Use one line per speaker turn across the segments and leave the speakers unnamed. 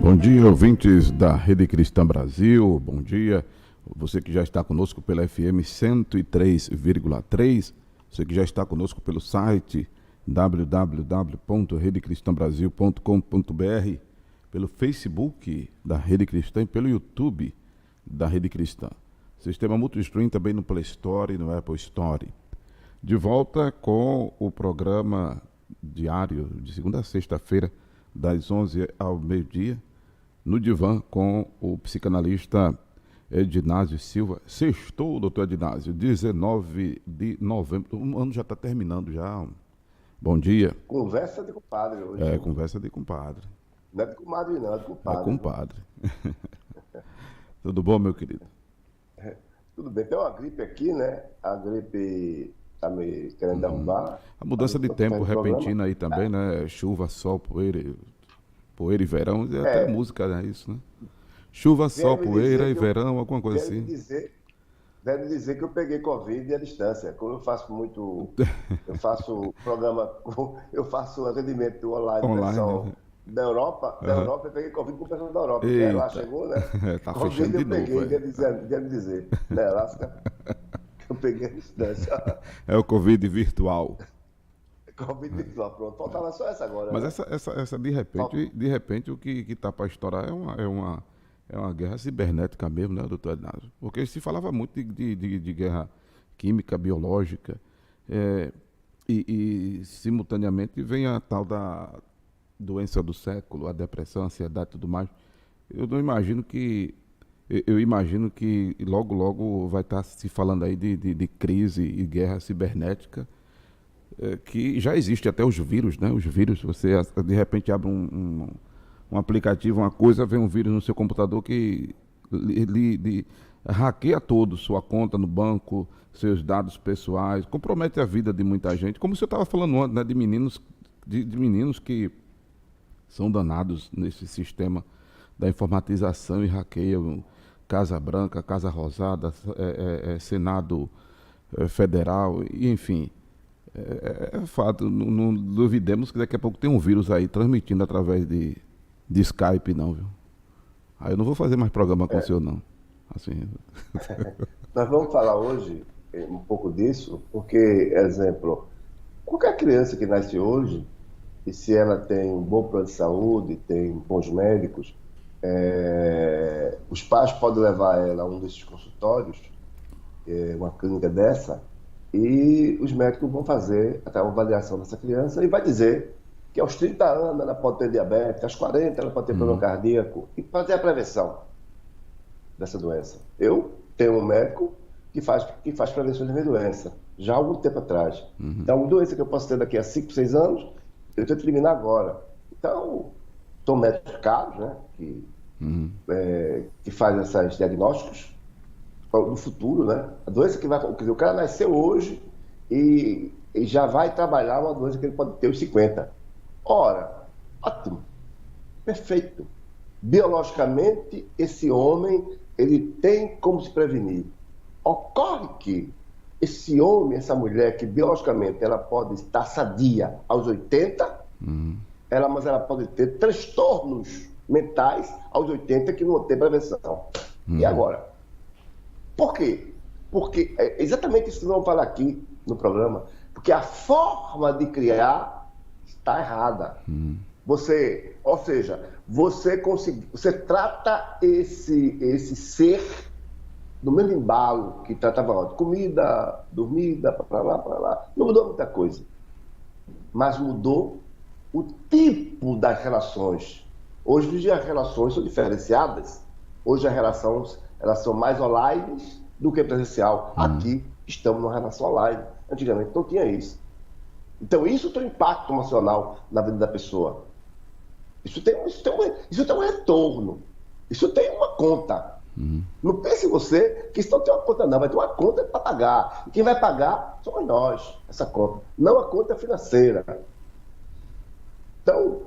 Bom dia, ouvintes da Rede Cristã Brasil. Bom dia, você que já está conosco pela FM 103,3, você que já está conosco pelo site www.redecristãbrasil.com.br, pelo Facebook da Rede Cristã e pelo YouTube da Rede Cristã. Sistema Multistream também no Play Store e no Apple Store. De volta com o programa diário de segunda a sexta-feira, das 11 ao meio-dia, no Divã, com o psicanalista Edinásio Silva. Sextou, doutor Edinásio, 19 de novembro. Um ano já está terminando já. Bom dia.
Conversa de compadre hoje.
Conversa de compadre.
Não é de comadre não, é de compadre.
É compadre. Tudo bom, meu querido?
Tudo bem. Tem uma gripe aqui, né? A gripe está me querendo derrubar.
A mudança de tempo repentina aí também, né? Chuva, sol, poeira e verão. É até música, né? Isso, né? Chuva, sol, poeira e verão, alguma coisa assim.
Deve dizer que eu peguei Covid à distância. Como eu faço muito. Eu faço programa. Eu faço atendimento online pessoal, né? Da Europa, eu peguei Covid com o pessoal da Europa. Lá chegou, né?
Tá
Covid
fechando de
eu
novo.
peguei, deve dizer. Né, Lasca? Eu peguei a distância.
É o Covid virtual.
Covid virtual, pronto. Faltava só essa agora.
Mas
né?
essa de repente, o que está para estourar é uma guerra cibernética mesmo, né, doutor Ednásio? Porque se falava muito de guerra química, biológica, e simultaneamente vem a tal da doença do século, a depressão, a ansiedade e tudo mais. Eu imagino que logo vai estar se falando aí de crise e guerra cibernética, que já existe até os vírus, né? Os vírus, você de repente abre um aplicativo, uma coisa, vem um vírus no seu computador que lhe hackeia todo, sua conta no banco, seus dados pessoais, compromete a vida de muita gente. Como você estava falando antes, né? De meninos que são danados nesse sistema da informatização e hackeiam Casa Branca, Casa Rosada, Senado Federal, e, enfim. É fato, não duvidemos que daqui a pouco tem um vírus aí transmitindo através de Skype, não, viu? Aí eu não vou fazer mais programa com o senhor, não. Assim.
Nós vamos falar hoje um pouco disso, porque, exemplo, qualquer criança que nasce hoje, e se ela tem um bom plano de saúde, tem bons médicos, os pais podem levar ela a um desses consultórios, uma clínica dessa, e os médicos vão fazer até uma avaliação dessa criança e vai dizer que aos 30 anos ela pode ter diabetes, aos 40 ela pode ter problema cardíaco, e fazer a prevenção dessa doença. Eu tenho um médico que faz prevenção de minha doença, já há algum tempo atrás. Então, uma doença que eu posso ter daqui a 5, 6 anos, eu tento eliminar agora. Então, são médicos caros, né, que fazem esses diagnósticos no futuro, né? A doença que vai... Quer dizer, o cara nasceu hoje e já vai trabalhar uma doença que ele pode ter aos 50. Ora, ótimo, perfeito. Biologicamente, esse homem, ele tem como se prevenir. Ocorre que esse homem, essa mulher, que biologicamente ela pode estar sadia aos 80, mas ela pode ter transtornos mentais aos 80 que não vão ter prevenção. E agora? Por quê? Porque é exatamente isso que nós vamos falar aqui no programa, porque a forma de criar está errada. Você trata esse ser do mesmo embalo que tratava antes. Comida, dormida, para lá. Não mudou muita coisa. Mas mudou o tipo das relações. Hoje em dia as relações são diferenciadas. Hoje as relações elas são mais online do que presencial. Aqui estamos numa relação online. Antigamente não tinha isso. Então isso tem um impacto emocional na vida da pessoa. Isso tem um retorno. Isso tem uma conta. Não pense você que isso não tem uma conta, não. Vai ter uma conta para pagar. E quem vai pagar somos nós, essa conta. Não a conta financeira. Então,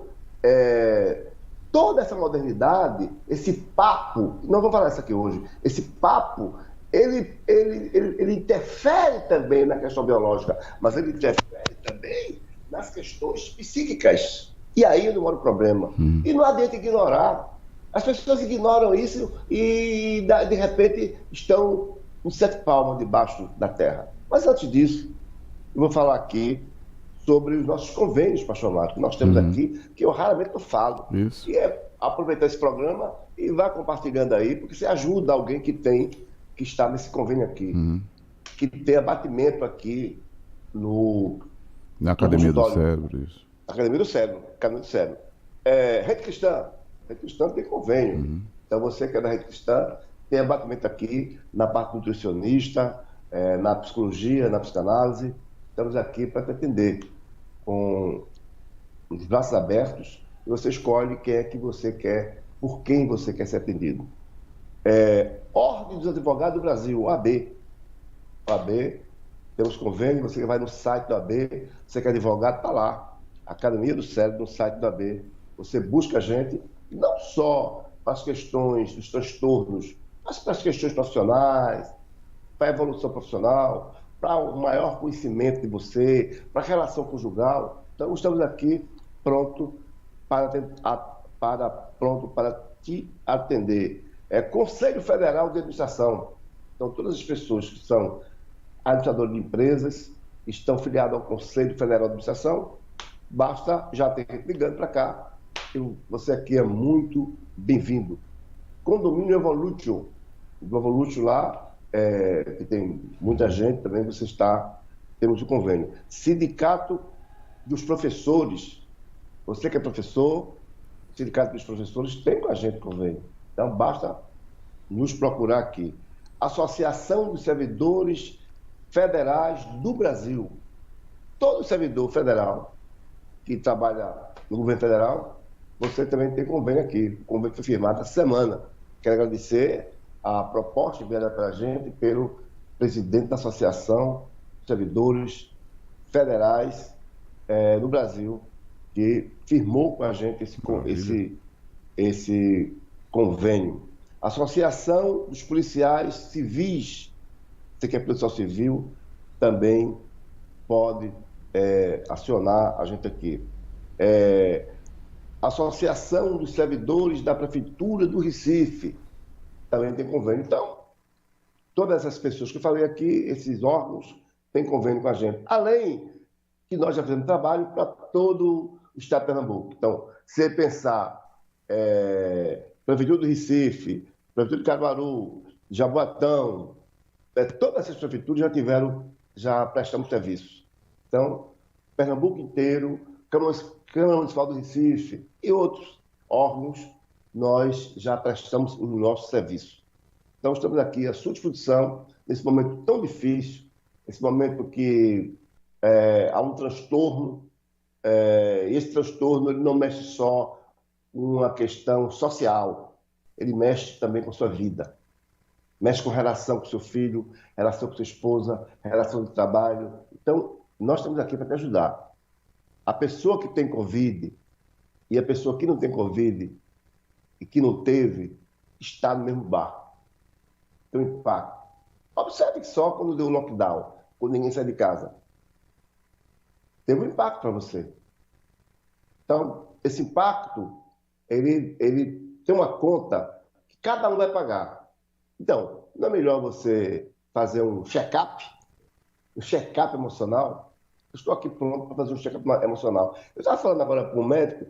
toda essa modernidade, esse papo, não vamos falar isso aqui hoje, esse papo, ele interfere também na questão biológica, mas ele interfere também nas questões psíquicas. E aí é onde mora o problema. E não adianta ignorar. As pessoas ignoram isso e, de repente, estão com 7 palmos debaixo da terra. Mas antes disso, eu vou falar aqui sobre os nossos convênios, pastor Marcos, que nós temos aqui, que eu raramente não falo.
Isso.
E é aproveitar esse programa e vá compartilhando aí, porque você ajuda alguém que está nesse convênio aqui, que tem abatimento aqui
na Academia do
consultório.
Cérebro, isso.
Academia do Cérebro, Academia do Cérebro. Rede Cristã tem convênio. Então você que é da Rede Cristã, tem abatimento aqui na parte nutricionista, na psicologia, na psicanálise. Estamos aqui para te atender com os braços abertos e você escolhe quem é que você quer, por quem você quer ser atendido. Ordem dos Advogados do Brasil, OAB. OAB, temos convênio, você vai no site do OAB, você que é advogado, está lá. Academia do Cérebro, no site do OAB. Você busca a gente, não só para as questões dos transtornos, mas para as questões profissionais, para a evolução profissional, para o maior conhecimento de você, para a relação conjugal. Então, estamos aqui pronto para te atender. Conselho Federal de Administração. Então, todas as pessoas que são administradores de empresas estão filiadas ao Conselho Federal de Administração. Basta já ter ligando para cá. Você aqui é muito bem-vindo. Condomínio Evolutio. Do Evolutio lá, que tem muita gente, também temos o convênio. Sindicato dos Professores. Você que é professor, o Sindicato dos Professores tem com a gente convênio. Então, basta nos procurar aqui. Associação dos Servidores Federais do Brasil. Todo servidor federal que trabalha no governo federal, você também tem convênio aqui. O convênio foi firmado essa semana. Quero agradecer a proposta enviada para a gente pelo presidente da Associação dos Servidores Federais do Brasil, que firmou com a gente esse convênio. Associação dos Policiais Civis, você que é policial civil, também pode acionar a gente aqui. Associação dos Servidores da Prefeitura do Recife, também tem convênio. Então, todas essas pessoas que eu falei aqui, esses órgãos, têm convênio com a gente. Além que nós já fizemos trabalho para todo o estado de Pernambuco. Então, se você pensar Prefeitura do Recife, Prefeitura de Caruaru, Jaboatão, todas essas prefeituras já prestamos serviço. Então, Pernambuco inteiro, Câmara Municipal do Recife e outros órgãos, nós já prestamos o nosso serviço. Então, estamos aqui à sua disposição, nesse momento tão difícil, nesse momento que há um transtorno, e esse transtorno ele não mexe só com uma questão social, ele mexe também com a sua vida. Mexe com relação com seu filho, relação com sua esposa, relação de trabalho. Então, nós estamos aqui para te ajudar. A pessoa que tem Covid e a pessoa que não tem Covid e que não teve, está no mesmo barco. Tem um impacto. Observe que só quando deu o lockdown, quando ninguém sai de casa, teve um impacto para você. Então, esse impacto, ele tem uma conta que cada um vai pagar. Então, não é melhor você fazer um check-up emocional? Eu estou aqui pronto para fazer um check-up emocional. Eu estava falando agora com um médico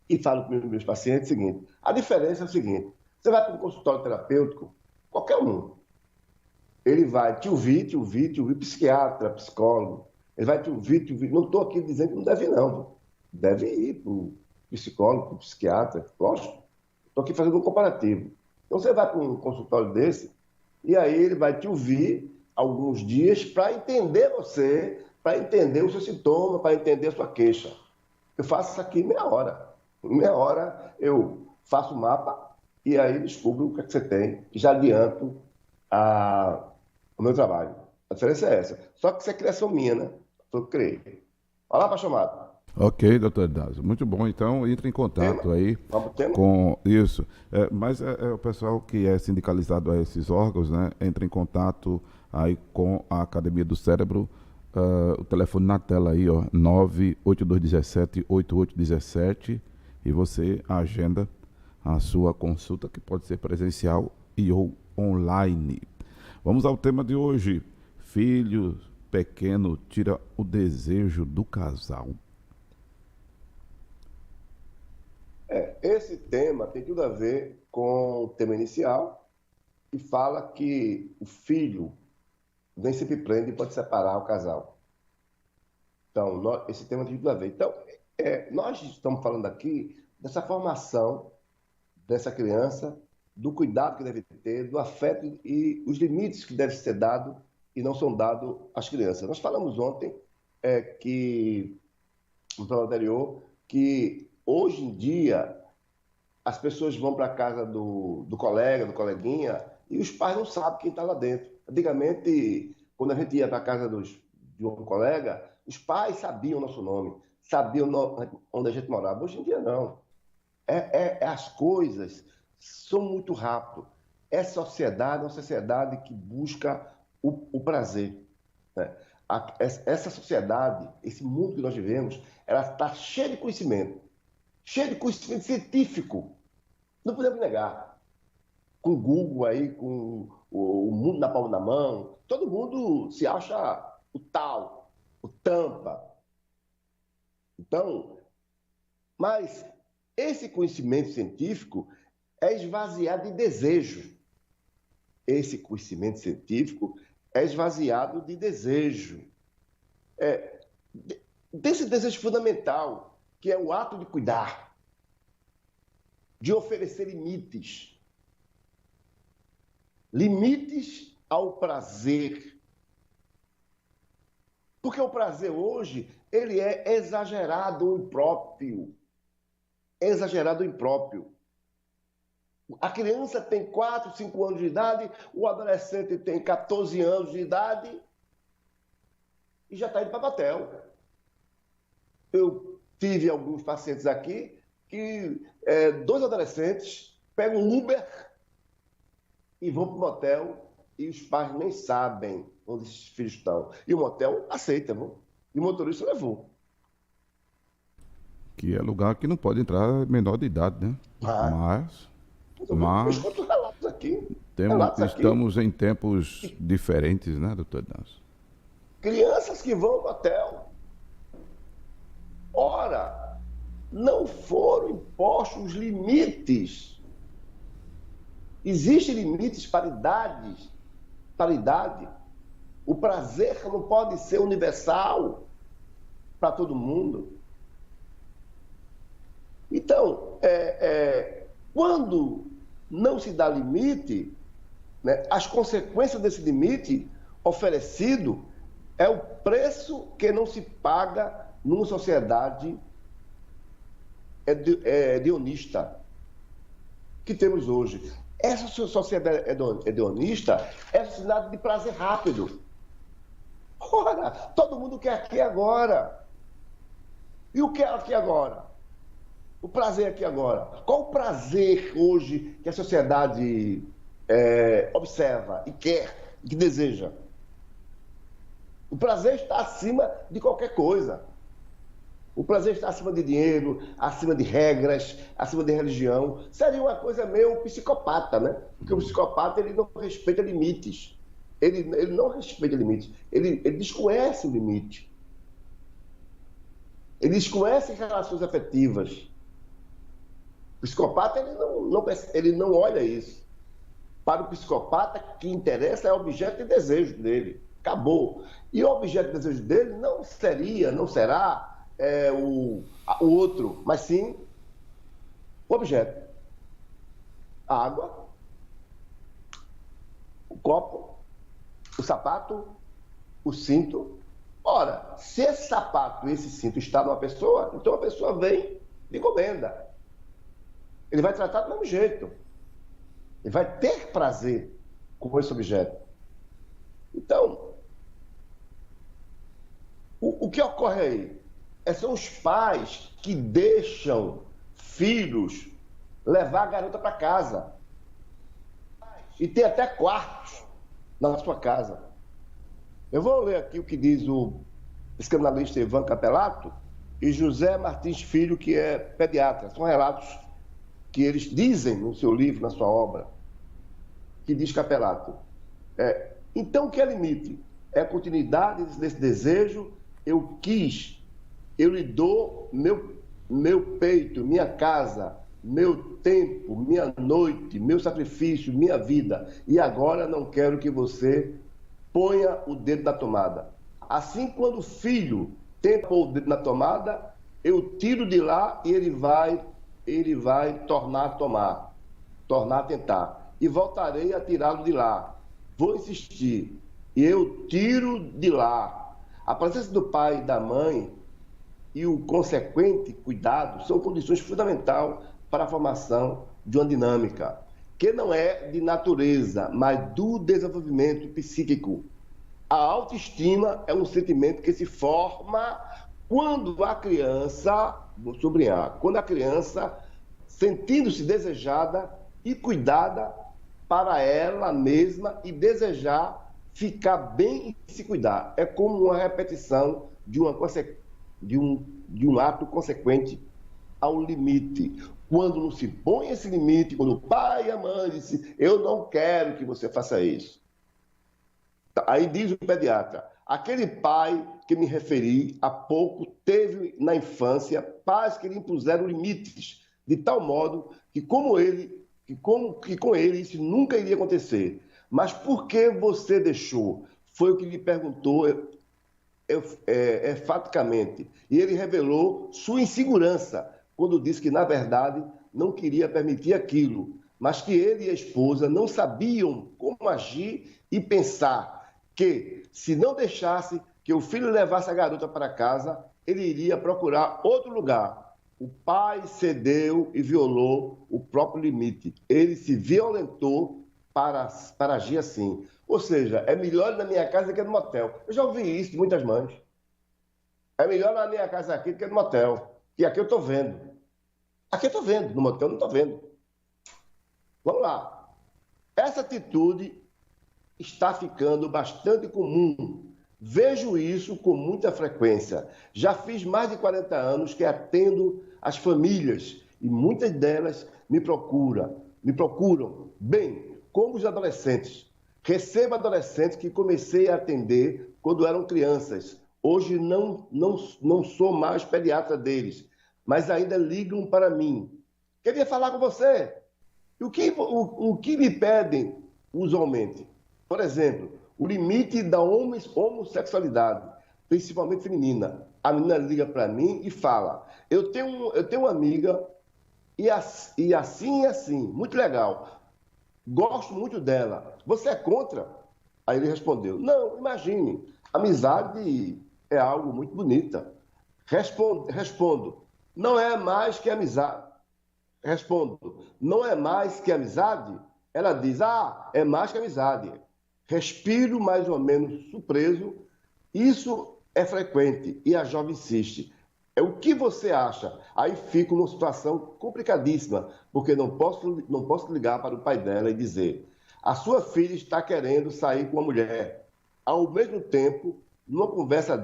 e falo com meus pacientes o seguinte: a diferença é o seguinte, você vai para um consultório terapêutico, qualquer um, ele vai te ouvir, psiquiatra, psicólogo, ele vai te ouvir. Não estou aqui dizendo que não deve ir, não. Deve ir para o psicólogo, para o psiquiatra, lógico. Estou aqui fazendo um comparativo. Então, você vai para um consultório desse, e aí ele vai te ouvir alguns dias para entender você, para entender o seu sintoma, para entender a sua queixa. Eu faço isso aqui em meia hora. Em meia hora eu faço o mapa e aí descubro o que é que você tem e já adianto o meu trabalho. A diferença é essa. Só que isso é criação minha, né? Foi o que eu criei. Vai lá para chamada.
Ok, doutor Dácio. Muito bom. Então, entre em contato aí com isso. Mas o pessoal que é sindicalizado a esses órgãos, né, entra em contato aí com a Academia do Cérebro. O telefone na tela aí, ó, 98217-8817, e você agenda a sua consulta, que pode ser presencial e ou online. Vamos ao tema de hoje. Filho pequeno tira o desejo do casal.
Esse tema tem tudo a ver com o tema inicial, que fala que o filho nem sempre prende e pode separar o casal. Então, esse tema tem tudo a ver. Então, nós estamos falando aqui dessa formação dessa criança, do cuidado que deve ter, do afeto e os limites que devem ser dados e não são dados às crianças. Nós falamos ontem que, no programa anterior, que hoje em dia as pessoas vão para a casa do colega, do coleguinha, e os pais não sabem quem está lá dentro. Antigamente, quando a gente ia para a casa de um colega, os pais sabiam o nosso nome, sabiam onde a gente morava. Hoje em dia, não. As coisas são muito rápidas. Essa sociedade é uma sociedade que busca o prazer, né? Essa sociedade, esse mundo que nós vivemos, ela está cheia de conhecimento científico. Não podemos negar. Com o Google aí, com o mundo na palma da mão, todo mundo se acha o tal, o tampa. Então, mas esse conhecimento científico é esvaziado de desejo. Esse conhecimento científico é esvaziado de desejo. Desse desejo fundamental, que é o ato de cuidar, de oferecer limites. Limites ao prazer. Porque o prazer hoje, ele é exagerado ou impróprio. Exagerado ou impróprio. A criança tem 4, 5 anos de idade, o adolescente tem 14 anos de idade e já está indo para batel. Eu tive alguns pacientes aqui que 2 adolescentes pegam um Uber e vão para o motel e os pais nem sabem onde esses filhos estão. E o motel aceita, viu? E o motorista levou.
Que é lugar que não pode entrar menor de idade, né? Mas
eu escuto relatos aqui.
Estamos em tempos diferentes, né, doutor Danço?
Crianças que vão ao motel. Ora, não foram impostos os limites. Existem limites para idade. O prazer não pode ser universal para todo mundo. Então, quando não se dá limite, né, as consequências desse limite oferecido é o preço que não se paga numa sociedade hedonista que temos hoje. Essa sociedade hedonista é a sociedade de prazer rápido. Ora, todo mundo quer aqui agora. E o que é aqui agora? O prazer aqui agora. Qual o prazer hoje que a sociedade observa e quer, e que deseja? O prazer está acima de qualquer coisa. O prazer está acima de dinheiro, acima de regras, acima de religião. Seria uma coisa meio psicopata, né? Porque o psicopata, ele não respeita limites. Ele não respeita limites. Ele desconhece o limite. Ele desconhece relações afetivas. O psicopata, ele não olha isso. Para o psicopata, o que interessa é o objeto de desejo dele. Acabou. E o objeto de desejo dele não será o outro, mas sim o objeto. A água, o copo, o sapato, o cinto. Ora, se esse sapato e esse cinto está numa pessoa, então a pessoa vem de encomenda. Ele vai tratar do mesmo jeito. Ele vai ter prazer com esse objeto. Então, o que ocorre aí? São os pais que deixam filhos levar a garota para casa. E tem até quartos na sua casa. Eu vou ler aqui o que diz o psicanalista Ivan Capelato e José Martins Filho, que é pediatra. São relatos que eles dizem no seu livro, na sua obra, que diz Capelato. Então, o que é limite? É a continuidade desse desejo. Eu quis, eu lhe dou meu peito, minha casa, meu tempo, minha noite, meu sacrifício, minha vida. E agora não quero que você ponha o dedo na tomada. Assim, quando o filho tenta pôr o dedo na tomada, eu tiro de lá e ele vai tornar a tomar, tornar a tentar. E voltarei a tirá-lo de lá. Vou insistir. E eu tiro de lá. A presença do pai e da mãe e o consequente cuidado são condições fundamentais para a formação de uma dinâmica, que não é de natureza, mas do desenvolvimento psíquico. A autoestima é um sentimento que se forma quando a criança, vou sublinhar, quando a criança, sentindo-se desejada e cuidada para ela mesma e desejar ficar bem e se cuidar. É como uma repetição de um ato consequente ao limite. Quando não se põe esse limite, quando o pai e a mãe dizem, eu não quero que você faça isso. Aí diz o pediatra, aquele pai que me referi há pouco teve na infância pais que lhe impuseram limites, de tal modo que com ele isso nunca iria acontecer. Mas por que você deixou? Foi o que lhe perguntou enfaticamente. E ele revelou sua insegurança quando disse que, na verdade, não queria permitir aquilo, mas que ele e a esposa não sabiam como agir e pensar que, se não deixasse que o filho levasse a garota para casa, ele iria procurar outro lugar. O pai cedeu e violou o próprio limite. Ele se violentou para agir assim. Ou seja, é melhor na minha casa do que no motel. Eu já ouvi isso de muitas mães. É melhor na minha casa aqui do que no motel. E aqui eu estou vendo. Aqui eu estou vendo, no motel eu não estou vendo. Vamos lá. Essa atitude está ficando bastante comum. Vejo isso com muita frequência. Já fiz mais de 40 anos que atendo as famílias e muitas delas me procuram. Bem, como os adolescentes. Recebo adolescentes que comecei a atender quando eram crianças. Hoje não sou mais pediatra deles, mas ainda ligam para mim. Queria falar com você. E o que me pedem usualmente? Por exemplo, o limite da homossexualidade, principalmente feminina. A menina liga para mim e fala, eu tenho uma amiga e assim, muito legal. Gosto muito dela. Você é contra? Aí ele respondeu, não, imagine, amizade é algo muito bonita. Respondo, não é mais que amizade. Respondo, não é mais que amizade? Ela diz, é mais que amizade. Respiro mais ou menos surpreso. Isso é frequente e a jovem insiste. O que você acha? Aí fico numa situação complicadíssima, porque não posso ligar para o pai dela e dizer a sua filha está querendo sair com a mulher. Ao mesmo tempo, numa conversa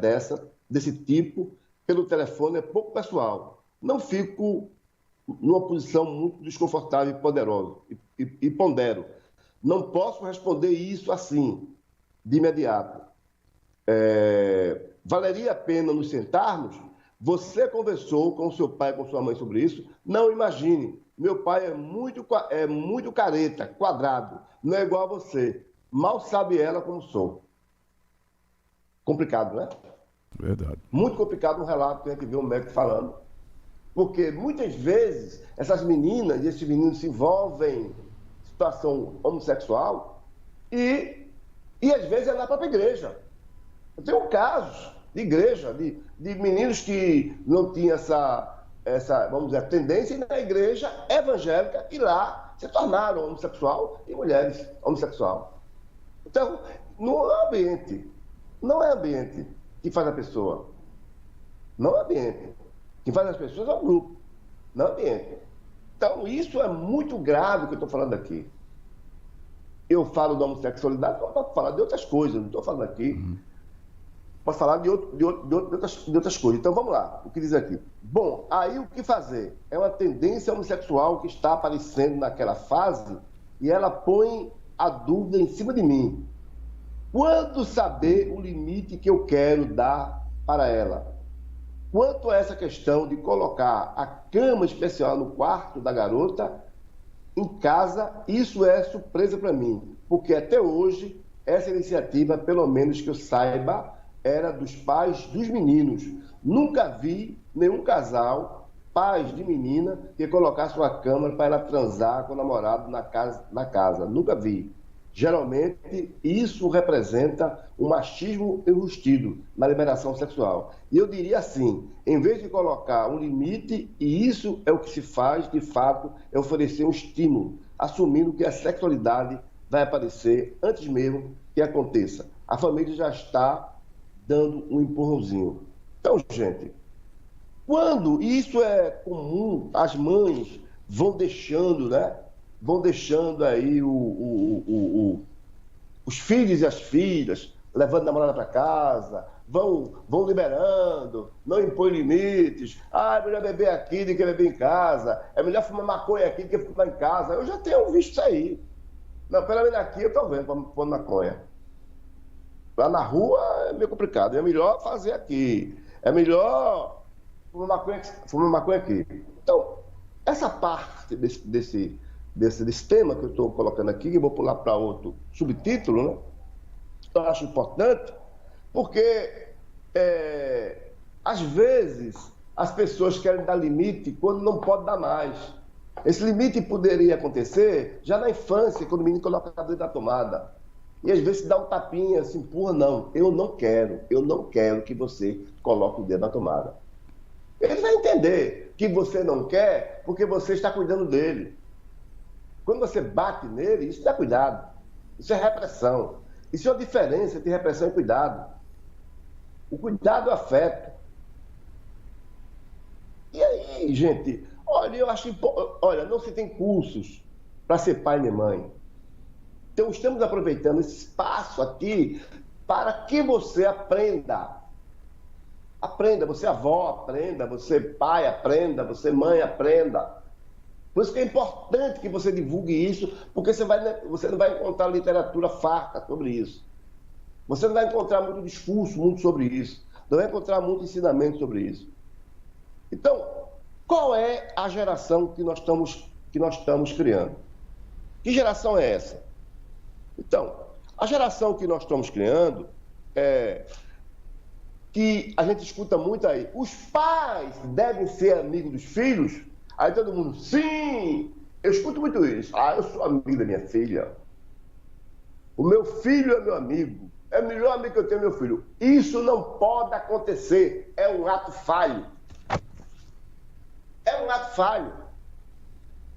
desse tipo, pelo telefone é pouco pessoal. Não fico numa posição muito desconfortável e poderosa, e pondero. Não posso responder isso assim, de imediato. Valeria a pena nos sentarmos? Você conversou com seu pai e com sua mãe sobre isso? Não imagine. Meu pai é muito careta, quadrado. Não é igual a você. Mal sabe ela como sou. Complicado, né?
Verdade.
Muito complicado um relato que a gente vê um médico falando. Porque muitas vezes essas meninas e esses meninos se envolvem em situação homossexual e às vezes é na própria igreja. Eu tenho casos de igreja, de meninos que não tinham essa, vamos dizer, tendência na igreja evangélica e lá se tornaram homossexual e mulheres homossexual. Então, não é ambiente que faz a pessoa. Não é ambiente. Quem faz as pessoas é o grupo, não é ambiente. Então, isso é muito grave o que eu estou falando aqui. Eu falo da homossexualidade, eu posso falar de outras coisas, não estou falando aqui. Posso falar de outras coisas. Então, vamos lá. O que diz aqui? Bom, aí o que fazer? É uma tendência homossexual que está aparecendo naquela fase e ela põe a dúvida em cima de mim. Quando saber o limite que eu quero dar para ela? Quanto a essa questão de colocar a cama especial no quarto da garota, em casa, isso é surpresa para mim, porque até hoje essa iniciativa, pelo menos que eu saiba, era dos pais dos meninos. Nunca vi nenhum casal, pais de menina, que colocasse uma cama para ela transar com o namorado na casa. Nunca vi. Geralmente, isso representa um machismo enrustido na liberação sexual. E eu diria assim, em vez de colocar um limite, e isso é o que se faz, de fato, é oferecer um estímulo, assumindo que a sexualidade vai aparecer antes mesmo que aconteça. A família já está dando um empurrãozinho. Então, gente, quando isso é comum, as mães vão deixando, né? Vão deixando aí os filhos e as filhas, levando a namorada para casa, vão liberando, não impõe limites. Ah, é melhor beber aqui do que beber em casa. É melhor fumar maconha aqui do que fumar em casa. Eu já tenho visto isso aí. Não, pelo menos aqui eu estou vendo fumando maconha. Lá na rua é meio complicado. É melhor fazer aqui. É melhor fumar maconha aqui. Então, essa parte desse tema que eu estou colocando aqui, que eu vou pular para outro subtítulo, né? Eu acho importante, porque às vezes as pessoas querem dar limite quando não pode dar mais. Esse limite poderia acontecer já na infância, quando o menino coloca a dentro da tomada. E às vezes se dá um tapinha, se empurra, não, eu não quero que você coloque o dedo na tomada. Ele vai entender que você não quer porque você está cuidando dele. Quando você bate nele, isso dá cuidado. Isso é repressão. Isso é a diferença entre repressão e cuidado. O cuidado é o afeto. E aí, gente, olha, eu acho olha, não se tem cursos para ser pai nem mãe. Então, estamos aproveitando esse espaço aqui para que você aprenda. Aprenda, você avó, aprenda, você pai, aprenda, você mãe, aprenda. Por isso que é importante que você divulgue isso, porque você não vai encontrar literatura farta sobre isso. Você não vai encontrar muito discurso muito sobre isso. Não vai encontrar muito ensinamento sobre isso. Então, qual é a geração que nós estamos criando? Que geração é essa? Então, a geração que nós estamos criando é que a gente escuta muito aí. Os pais devem ser amigos dos filhos? Aí todo mundo, sim! Eu escuto muito isso. Ah, eu sou amigo da minha filha. O meu filho é meu amigo. É o melhor amigo que eu tenho, meu filho. Isso não pode acontecer. É um ato falho. É um ato falho.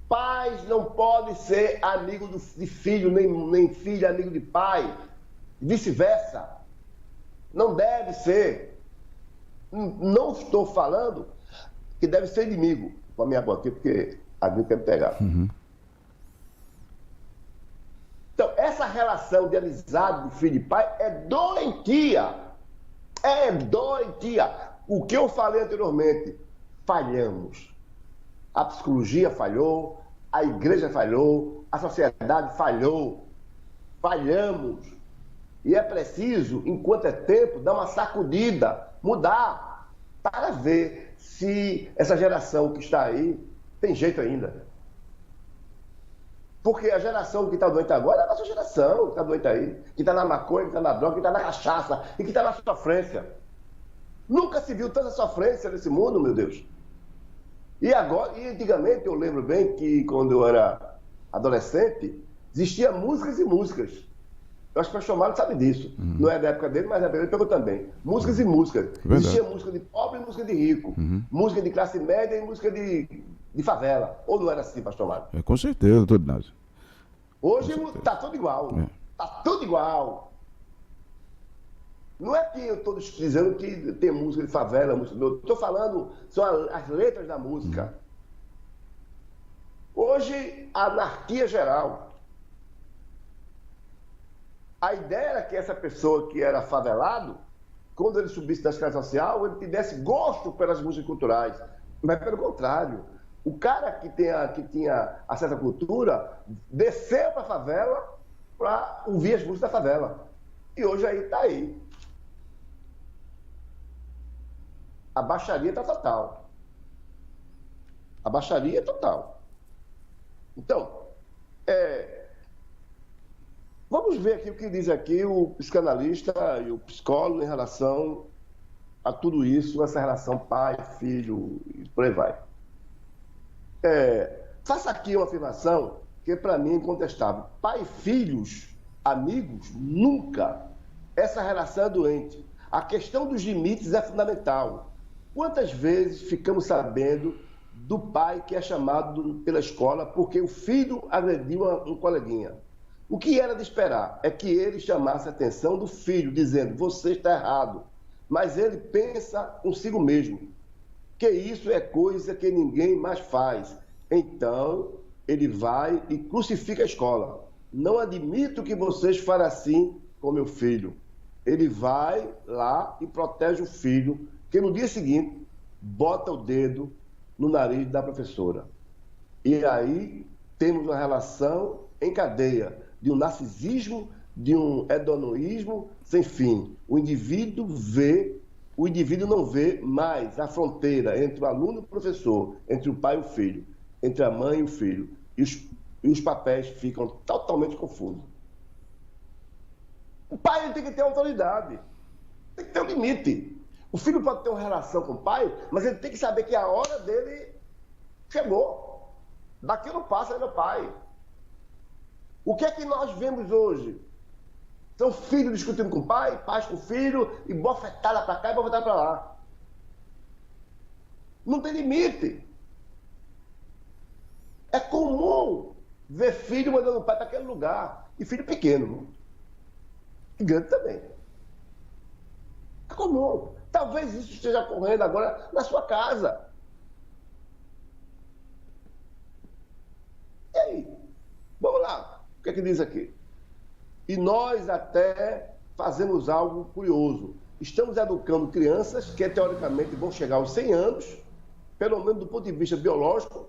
Pais não podem ser amigos de filho, nem filho amigo de pai. Vice-versa. Não deve ser. Não estou falando que deve ser inimigo. Com a minha boca aqui, porque a gripe quer me pegar.
Uhum.
Então, essa relação de amizade de filho e pai é doentia. É doentia. O que eu falei anteriormente, falhamos. A psicologia falhou, a igreja falhou, a sociedade falhou. Falhamos. E é preciso, enquanto é tempo, dar uma sacudida, mudar, para ver se essa geração que está aí tem jeito ainda. Porque a geração que está doente agora é a nossa geração que está doente aí, que está na maconha, que está na droga, que está na cachaça e que está na sofrência. Nunca se viu tanta sofrência nesse mundo, meu Deus. E agora, e antigamente eu lembro bem que quando eu era adolescente, existia músicas e músicas. Eu acho que o Pastor Mário sabe disso. Não é da época dele, mas ele pegou também. Músicas e músicas.
Verdade.
Existia música de pobre e música de rico. Música de classe média e música de favela. Ou não era assim, Pastor Mário?
Com certeza, doutor Inácio.
Hoje está tudo igual. Está tudo igual. Não é que eu estou dizendo que tem música de favela, música de outro. Estou falando, são as letras da música. Hoje, a anarquia geral. A ideia era que essa pessoa que era favelado, quando ele subisse da escala social, ele tivesse gosto pelas músicas culturais. Mas pelo contrário, o cara que tinha acesso à cultura desceu para a favela para ouvir as músicas da favela. E hoje aí está aí. A baixaria está total. A baixaria é total. Então, vamos ver aqui o que diz aqui o psicanalista e o psicólogo em relação a tudo isso, essa relação pai, filho e por aí vai. Faça aqui uma afirmação que para mim é incontestável. Pai, filhos, amigos, nunca. Essa relação é doente. A questão dos limites é fundamental. Quantas vezes ficamos sabendo do pai que é chamado pela escola porque o filho agrediu um coleguinha? O que era de esperar é que ele chamasse a atenção do filho, dizendo: você está errado. Mas ele pensa consigo mesmo, que isso é coisa que ninguém mais faz. Então, ele vai e crucifica a escola. Não admito que vocês falem assim com meu filho. Ele vai lá e protege o filho, que no dia seguinte bota o dedo no nariz da professora. E aí temos uma relação em cadeia de um narcisismo, de um hedonismo sem fim. O indivíduo não vê mais a fronteira entre o aluno e o professor, entre o pai e o filho, entre a mãe e o filho. E os papéis ficam totalmente confusos. O pai ele tem que ter autoridade, tem que ter um limite. O filho pode ter uma relação com o pai, mas ele tem que saber que a hora dele chegou. Daqui não passa, ele é o pai. O que é que nós vemos hoje? São filhos discutindo com o pai, pais com o filho, e bofetada para cá e bofetada para lá. Não tem limite. É comum ver filho mandando o pai para aquele lugar. E filho pequeno. E grande também. É comum. Talvez isso esteja ocorrendo agora na sua casa. E aí? Vamos lá. O que é que diz aqui? E nós até fazemos algo curioso. Estamos educando crianças que, teoricamente, vão chegar aos 100 anos, pelo menos do ponto de vista biológico.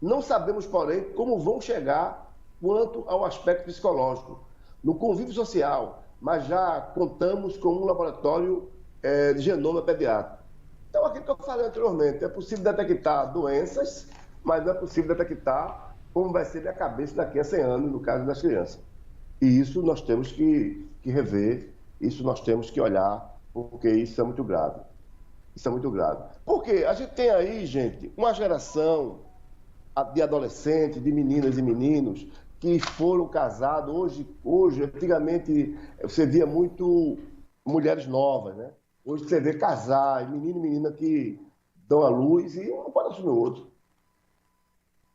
Não sabemos, porém, como vão chegar quanto ao aspecto psicológico, no convívio social, mas já contamos com um laboratório de genoma pediátrico. Então, aquilo que eu falei anteriormente, é possível detectar doenças, mas não é possível detectar como vai ser a cabeça daqui a 100 anos, no caso das crianças. E isso nós temos que rever, isso nós temos que olhar, porque isso é muito grave. Isso é muito grave. Porque a gente tem aí, gente, uma geração de adolescentes, de meninas e meninos que foram casados. Hoje, antigamente, você via muito mulheres novas, né? Hoje você vê casais, menino e menina que dão à luz e um não pode assumir o outro.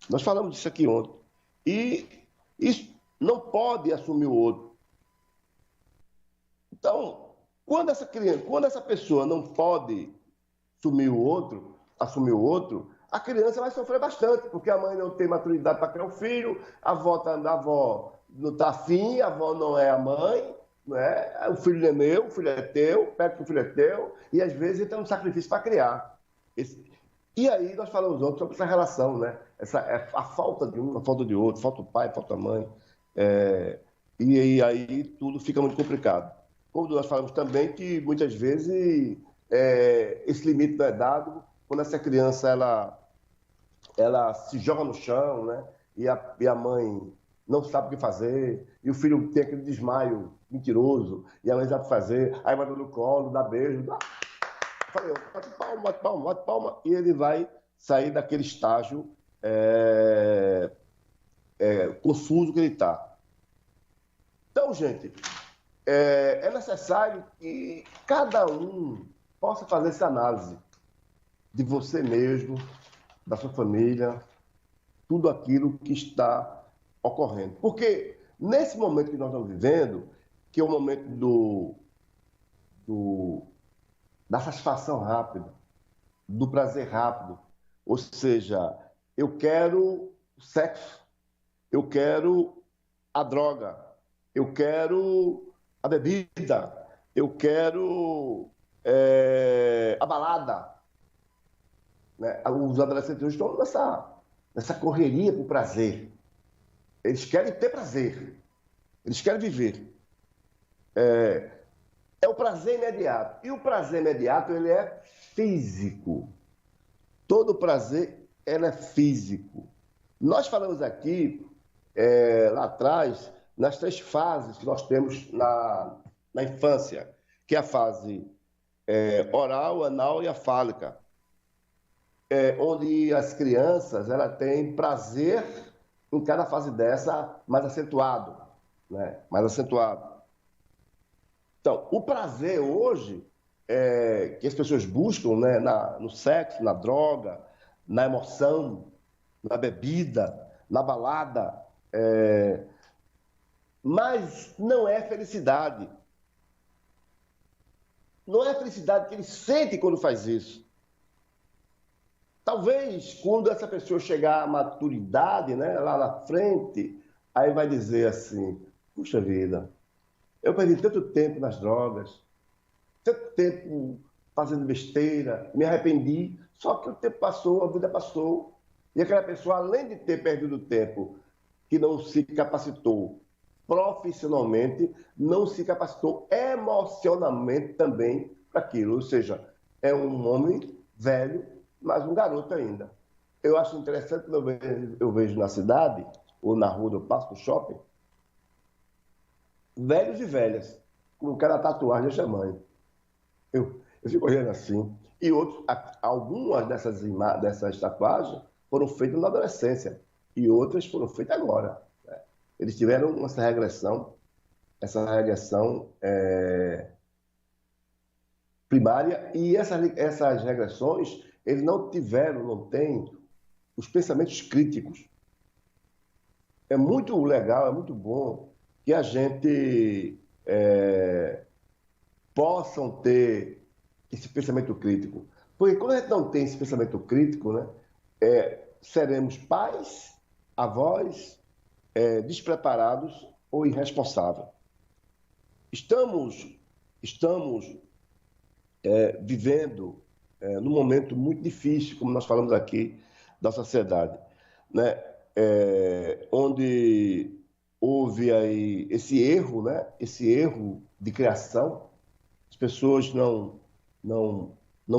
Nós falamos disso aqui ontem. E isso não pode assumir o outro. Então, quando essa pessoa não pode assumir o outro, a criança vai sofrer bastante, porque a mãe não tem maturidade para criar um filho, a avó não está afim, a avó não é a mãe, não é? O filho é meu, o filho é teu, pega que o filho é teu, e às vezes tem um sacrifício para criar. E aí nós falamos ontem sobre essa relação, né? A falta de um, a falta de outro, falta o pai, falta a mãe. E aí tudo fica muito complicado. Como nós falamos também que muitas vezes esse limite não é dado quando essa criança ela se joga no chão, né? E a mãe não sabe o que fazer, e o filho tem aquele desmaio mentiroso, e a mãe sabe o que fazer, aí vai no colo, dá beijo, falei, bate palma, bate palma, bate palma, e ele vai sair daquele estágio confuso que ele está. Então, gente, é necessário que cada um possa fazer essa análise de você mesmo, da sua família, tudo aquilo que está ocorrendo. Porque nesse momento que nós estamos vivendo, que é o momento da satisfação rápida, do prazer rápido, ou seja, eu quero sexo, eu quero a droga, eu quero a bebida, eu quero a balada. né? Os adolescentes hoje estão nessa correria por prazer. Eles querem ter prazer, eles querem viver. É o prazer imediato. E o prazer imediato, ele é físico. Todo prazer, ele é físico. Nós falamos aqui, lá atrás, nas 3 fases que nós temos na infância, que é a fase oral, anal e a fálica, onde as crianças têm prazer em cada fase dessa mais acentuado, né? Mais acentuado. Então, o prazer hoje que as pessoas buscam, né, no sexo, na droga, na emoção, na bebida, na balada, mas não é felicidade. Não é a felicidade que ele sente quando faz isso. Talvez quando essa pessoa chegar à maturidade, né, lá na frente, aí vai dizer assim: puxa vida, eu perdi tanto tempo nas drogas, tanto tempo fazendo besteira, me arrependi, só que o tempo passou, a vida passou, e aquela pessoa, além de ter perdido tempo, que não se capacitou profissionalmente, não se capacitou emocionalmente também para aquilo, ou seja, é um homem velho, mas um garoto ainda. Eu acho interessante quando eu vejo na cidade, ou na rua do passo do shopping, velhos e velhas, com cada tatuagem da mãe. Eu fico olhando assim. E outros, algumas dessas tatuagens foram feitas na adolescência e outras foram feitas agora, né? Eles tiveram essa regressão primária, e essas regressões, eles não têm os pensamentos críticos. É muito legal, é muito bom que a gente possam ter esse pensamento crítico. Porque quando a gente não tem esse pensamento crítico, né, seremos pais, avós, despreparados ou irresponsáveis. Estamos vivendo num momento muito difícil, como nós falamos aqui, da sociedade, né, onde houve aí esse erro, né, esse erro de criação. As pessoas não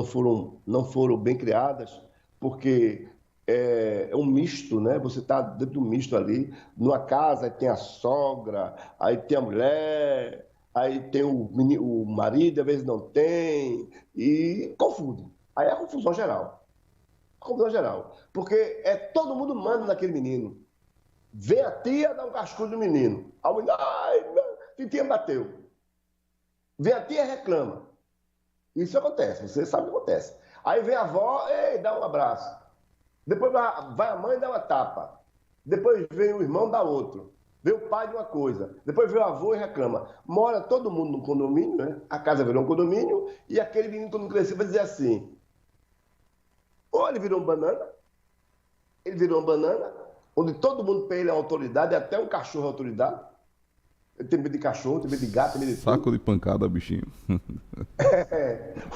foram bem criadas, porque é um misto, né? Você está dentro do misto ali, numa casa, aí tem a sogra, aí tem a mulher, aí tem o marido, às vezes não tem, e confunde. Aí é a confusão geral. Confusão geral. Porque todo mundo manda naquele menino. Vem a tia dar um cascudo no menino. A menina, ai, titia bateu. Vem a tia e reclama. Isso acontece, você sabe o que acontece. Aí vem a avó, ei, dá um abraço. Depois vai a mãe e dá uma tapa. Depois vem o irmão, dá outro. Vem o pai de uma coisa. Depois vem o avô e reclama. Mora todo mundo num condomínio, né? A casa virou um condomínio, e aquele menino, quando crescer, vai dizer assim: ou ele virou uma banana, onde todo mundo para ele é autoridade, até um cachorro é autoridade. Ele tem medo de cachorro, tem medo de gato, tem medo de tudo.
Saco de pancada, bichinho.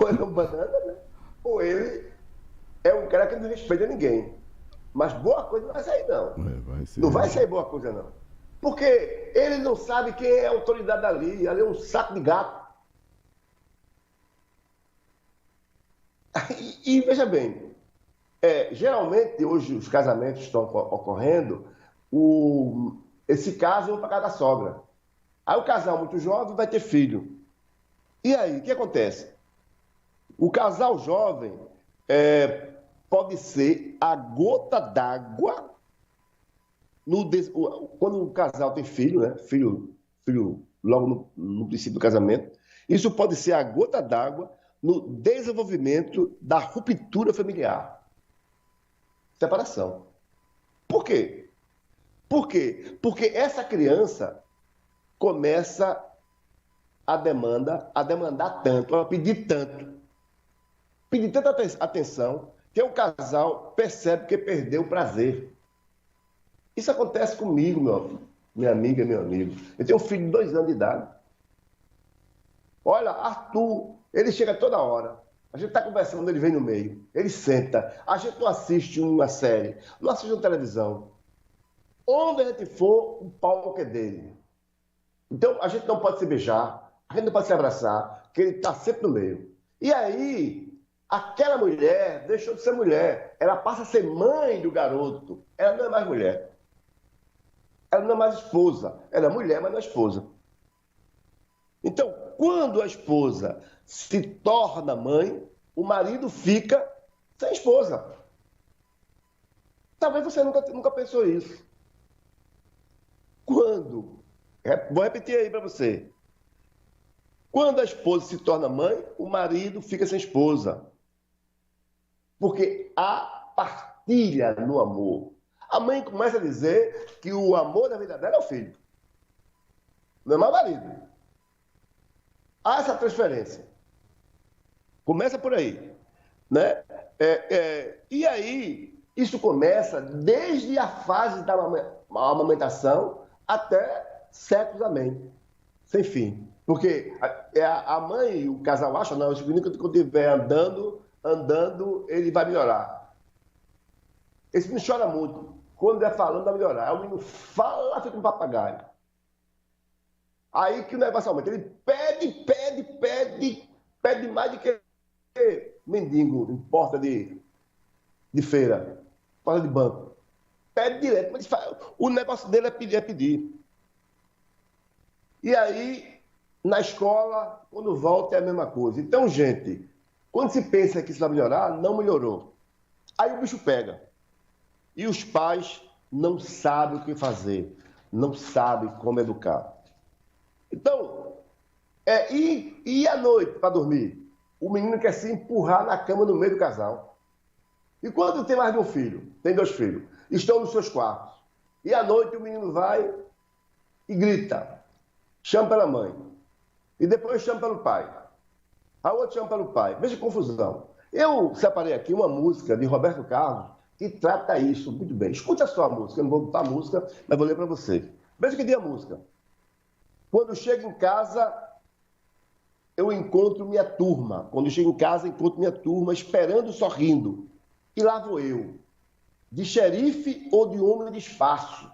Ou ele é um banana, né? Ou ele é um cara que não respeita ninguém. Mas boa coisa não vai sair, não.
Vai ser...
Não vai sair boa coisa, não. Porque ele não sabe quem é a autoridade ali. Ali é um saco de gato. E veja bem, geralmente hoje os casamentos estão ocorrendo, esse caso é um para cada sogra. Aí o casal muito jovem vai ter filho. E aí, o que acontece? O casal jovem pode ser a gota d'água quando o casal tem filho, né? Filho logo no princípio do casamento. Isso pode ser a gota d'água no desenvolvimento da ruptura familiar. Separação. Por quê? Por quê? Porque essa criança começa a demandar tanto, a pedir tanta atenção, que o casal percebe que perdeu o prazer. Isso acontece comigo, minha amiga, meu amigo. Eu tenho um filho de 2 anos de idade. Olha, Arthur, ele chega toda hora. A gente está conversando, ele vem no meio, ele senta. A gente não assiste uma série, não assiste uma televisão. Onde a gente for, o palco é dele. Então, a gente não pode se beijar, a gente não pode se abraçar, porque ele está sempre no meio. E aí, aquela mulher deixou de ser mulher. Ela passa a ser mãe do garoto. Ela não é mais mulher. Ela não é mais esposa. Ela é mulher, mas não é esposa. Então, quando a esposa se torna mãe, o marido fica sem esposa. Talvez você nunca pensou isso. Vou repetir aí para você. Quando a esposa se torna mãe, o marido fica sem esposa. Porque há partilha no amor. A mãe começa a dizer que o amor da vida dela é o filho. Não é mais o marido. Há essa transferência. Começa por aí. Né? E aí, isso começa desde a fase da amamentação até séculos amém. Sem fim. Porque a mãe e o casal acham, não, esse menino quando estiver andando, ele vai melhorar. Esse menino chora muito. Quando é falando, vai melhorar. Aí o menino fala, fica um papagaio. Aí que o negócio aumenta. Ele pede mais do que mendigo em porta de feira, porta de banco. Pede direto. Mas o negócio dele é pedir. E aí, na escola, quando volta, é a mesma coisa. Então, gente, quando se pensa que isso vai melhorar, não melhorou. Aí o bicho pega. E os pais não sabem o que fazer, não sabem como educar. Então, e à noite, para dormir? O menino quer se empurrar na cama no meio do casal. E quando tem mais de um filho, tem 2 filhos, estão nos seus quartos. E à noite o menino vai e grita, chama pela mãe. E depois chama pelo pai. A outra chama pelo pai. Veja que confusão. Eu separei aqui uma música de Roberto Carlos que trata isso muito bem. Escute a sua música, eu não vou botar a música, mas vou ler para você. Veja que diz a música. Quando chego em casa, eu encontro minha turma. Quando chego em casa, encontro minha turma esperando, sorrindo. E lá vou eu, de xerife ou de homem de espaço.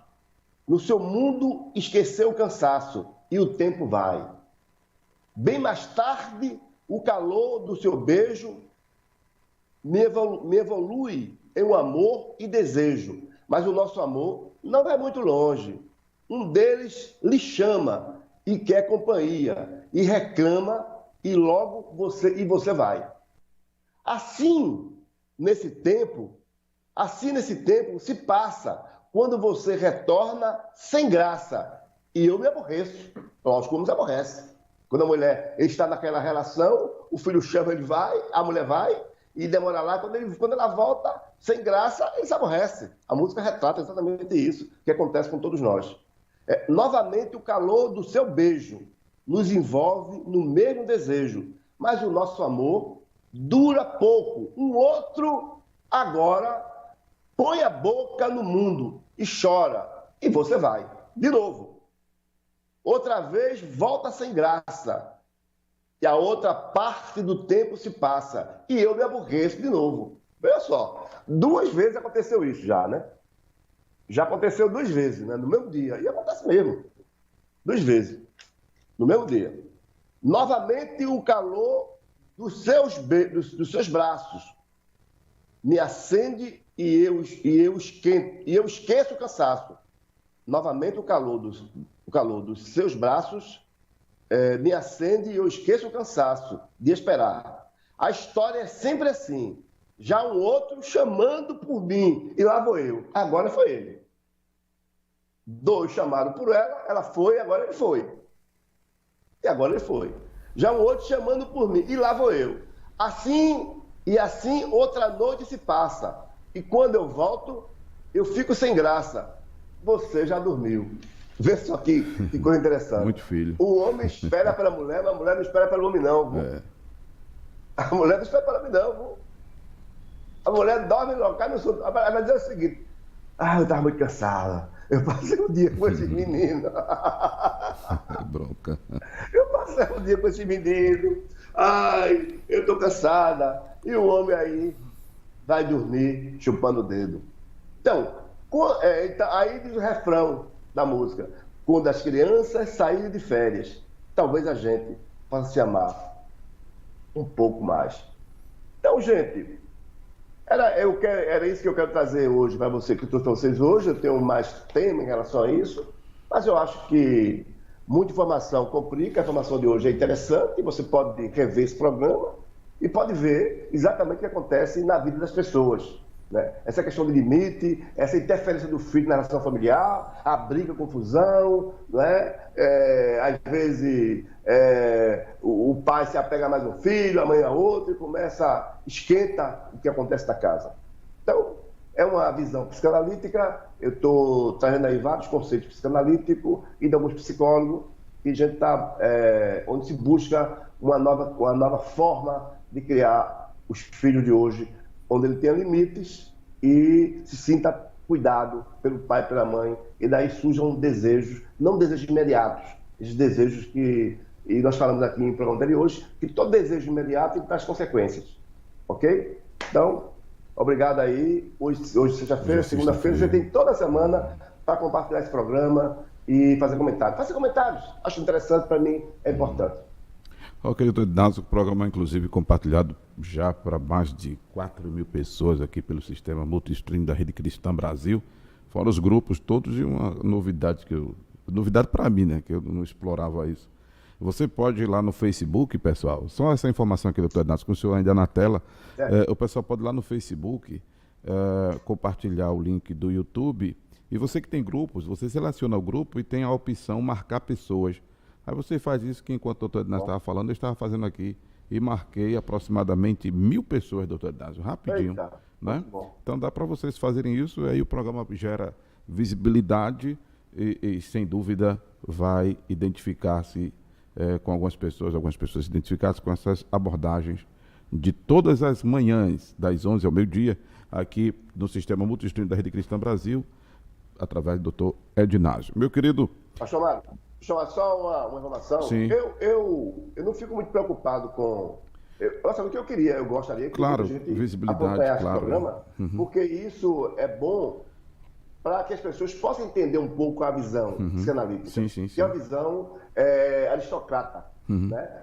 No seu mundo esqueceu o cansaço e o tempo vai. Bem mais tarde, o calor do seu beijo me evolui em um amor e desejo. Mas o nosso amor não vai muito longe. Um deles lhe chama e quer companhia, e reclama, e logo você vai. Assim, nesse tempo se passa, quando você retorna sem graça. E eu me aborreço. Lógico, como se aborrece. Quando a mulher está naquela relação, o filho chama, ele vai, a mulher vai, e demora lá, quando ela volta sem graça, ele se aborrece. A música retrata exatamente isso que acontece com todos nós. Novamente, o calor do seu beijo nos envolve no mesmo desejo, mas o nosso amor dura pouco. Um outro agora põe a boca no mundo e chora, e você vai, de novo. Outra vez, volta sem graça. E a outra parte do tempo se passa. E eu me aborreço de novo. Veja só, 2 vezes aconteceu isso já, né? Já aconteceu 2 vezes, né? No mesmo dia. E acontece mesmo. 2 vezes. No mesmo dia. Novamente o calor dos seus braços me acende e eu esquento. E eu esqueço o cansaço. Novamente o calor dos seus braços me acende e eu esqueço o cansaço de esperar. A história é sempre assim. Já um outro chamando por mim, e lá vou eu. Agora foi ele. 2 chamaram por ela foi, agora ele foi. E agora ele foi. Já um outro chamando por mim, e lá vou eu. Assim, outra noite se passa. E quando eu volto, eu fico sem graça. Você já dormiu. Vê só que coisa interessante.
Muito filho.
O homem espera pela mulher, mas a mulher não espera pelo homem, não. Viu? A mulher não espera pelo homem, não. Viu? A mulher dorme no local, ela vai dizer o seguinte: eu estava muito cansada. Eu passei o dia com esse menino.
Bronca.
Eu passei o dia com esse menino. Ai, eu tô cansada. E o homem aí vai dormir chupando o dedo. Então, aí diz o refrão da música: quando as crianças saírem de férias, talvez a gente possa se amar um pouco mais. Então, gente, era isso que eu quero trazer hoje para você, que eu trouxe para vocês hoje. Eu tenho mais tema em relação a isso, mas eu acho que muita informação complica. A informação de hoje é interessante, você pode rever esse programa e pode ver exatamente o que acontece na vida das pessoas. Né? Essa questão de limite, essa interferência do filho na relação familiar, a briga, a confusão, né? Às vezes o pai se apega mais a um filho, a mãe a outro, e esquenta o que acontece na casa. Então, é uma visão psicanalítica. Eu estou trazendo aí vários conceitos psicanalíticos e de alguns psicólogos, e a gente está onde se busca uma nova forma de criar os filhos de hoje, onde ele tenha limites e se sinta cuidado pelo pai e pela mãe, e daí surjam desejos, não desejos imediatos, esses desejos e nós falamos aqui em programa anteriores, que todo desejo imediato traz consequências, ok? Então, obrigado aí, hoje sexta-feira, segunda-feira, você tem toda a semana para compartilhar esse programa e fazer comentários. Faça comentários, acho interessante, para mim é importante.
Ok, doutor Inácio, o programa inclusive compartilhado já para mais de 4.000 pessoas aqui pelo sistema multistream da Rede Cristã Brasil, fora os grupos todos, e uma novidade novidade para mim, né, que eu não explorava isso. Você pode ir lá no Facebook, pessoal, só essa informação aqui, doutor Inácio, com o senhor ainda na tela, o pessoal pode ir lá no Facebook, compartilhar o link do YouTube, e você que tem grupos, você seleciona o grupo e tem a opção marcar pessoas. Aí você faz isso, que enquanto o doutor Inácio estava falando, eu estava fazendo aqui e marquei aproximadamente 1.000 pessoas, doutor Inácio, rapidinho.
Eita,
né? Então dá para vocês fazerem isso, aí o programa gera visibilidade e sem dúvida vai identificar-se com algumas pessoas se identificar-se com essas abordagens de todas as manhãs, das 11 ao meio-dia, aqui no Sistema Multistream da Rede Cristã Brasil, através do doutor Ednácio. Meu querido...
Pastor Mário, só uma informação.
Sim.
Eu não fico muito preocupado com... Sabe o que eu queria? Eu gostaria que
claro,
a gente
visibilidade,
acompanhasse
claro,
o programa, porque isso é bom para que as pessoas possam entender um pouco a visão psicanalítica,
sim.
que é a visão aristocrata. Né?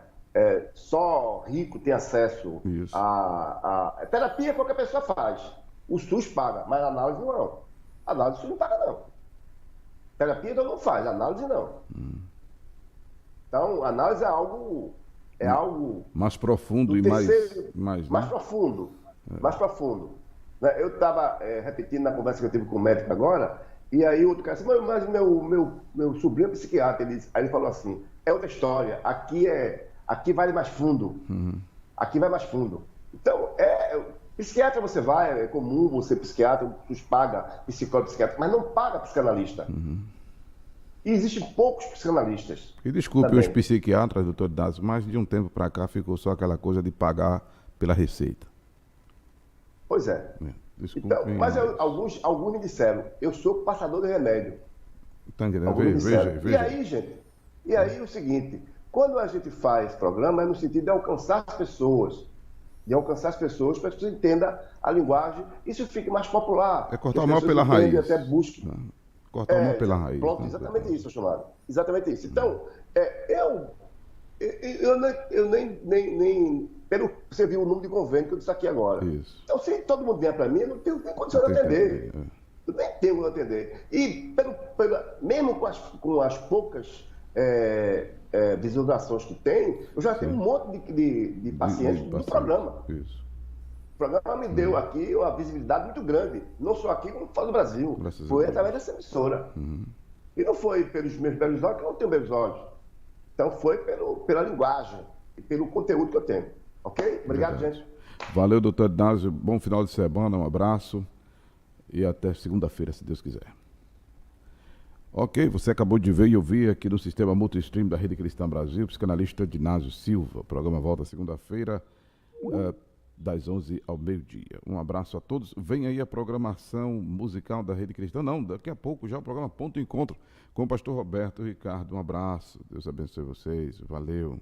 Só rico tem acesso a terapia, qualquer pessoa faz. O SUS paga, mas a análise não. A análise o SUS não paga, não. Terapia então não faz, análise não. Então, análise é algo
mais profundo e
mais profundo. Mais profundo. Né? Eu estava repetindo na conversa que eu tive com o médico agora, e aí o outro cara disse, mas meu sobrinho é psiquiatra. Aí ele falou assim, é outra história, aqui vai mais fundo. Aqui vai mais fundo. Então, psiquiatra você vai, é comum você psiquiatra, o SUS paga psicólogo, psiquiatra, mas não paga psicanalista. E existem poucos psicanalistas.
E desculpe os psiquiatras, doutor Inácio, mas de um tempo para cá ficou só aquela coisa de pagar pela receita.
Pois é.
Desculpe,
então, mas alguns me disseram, eu sou passador de remédio.
Tá entendendo? Veja.
E aí, gente, o seguinte, quando a gente faz programa, é no sentido de alcançar as pessoas. Para que as pessoas entendam a linguagem, isso fique mais popular.
É cortar o mal pela raiz.
Até busque.
Cortar o mal pela raiz.
Pronto, exatamente isso, chamado. Exatamente isso. Então, eu nem você viu o número de convênio que eu disse aqui agora.
Isso.
Então, se todo mundo vier para mim, eu não tenho nem condição de atender. Eu nem tenho como atender. E mesmo com as poucas visualizações que tem, eu já tenho um monte de pacientes do programa.
Isso.
O programa me deu aqui uma visibilidade muito grande, não só aqui, como fora do Brasil. Foi através dessa emissora. E não foi pelos meus belos olhos, que eu não tenho belos olhos. Então foi pela linguagem e pelo conteúdo que eu tenho. Ok? Obrigado, gente.
Valeu, doutor Inácio. Bom final de semana, um abraço. E até segunda-feira, se Deus quiser. Ok, você acabou de ver e ouvir aqui no Sistema Multistream da Rede Cristã Brasil, psicanalista Inácio Silva. O programa volta segunda-feira, das 11 ao meio-dia. Um abraço a todos. Vem aí a programação musical da Rede Cristã. Não, daqui a pouco já o programa Ponto Encontro com o pastor Roberto Ricardo. Um abraço. Deus abençoe vocês. Valeu.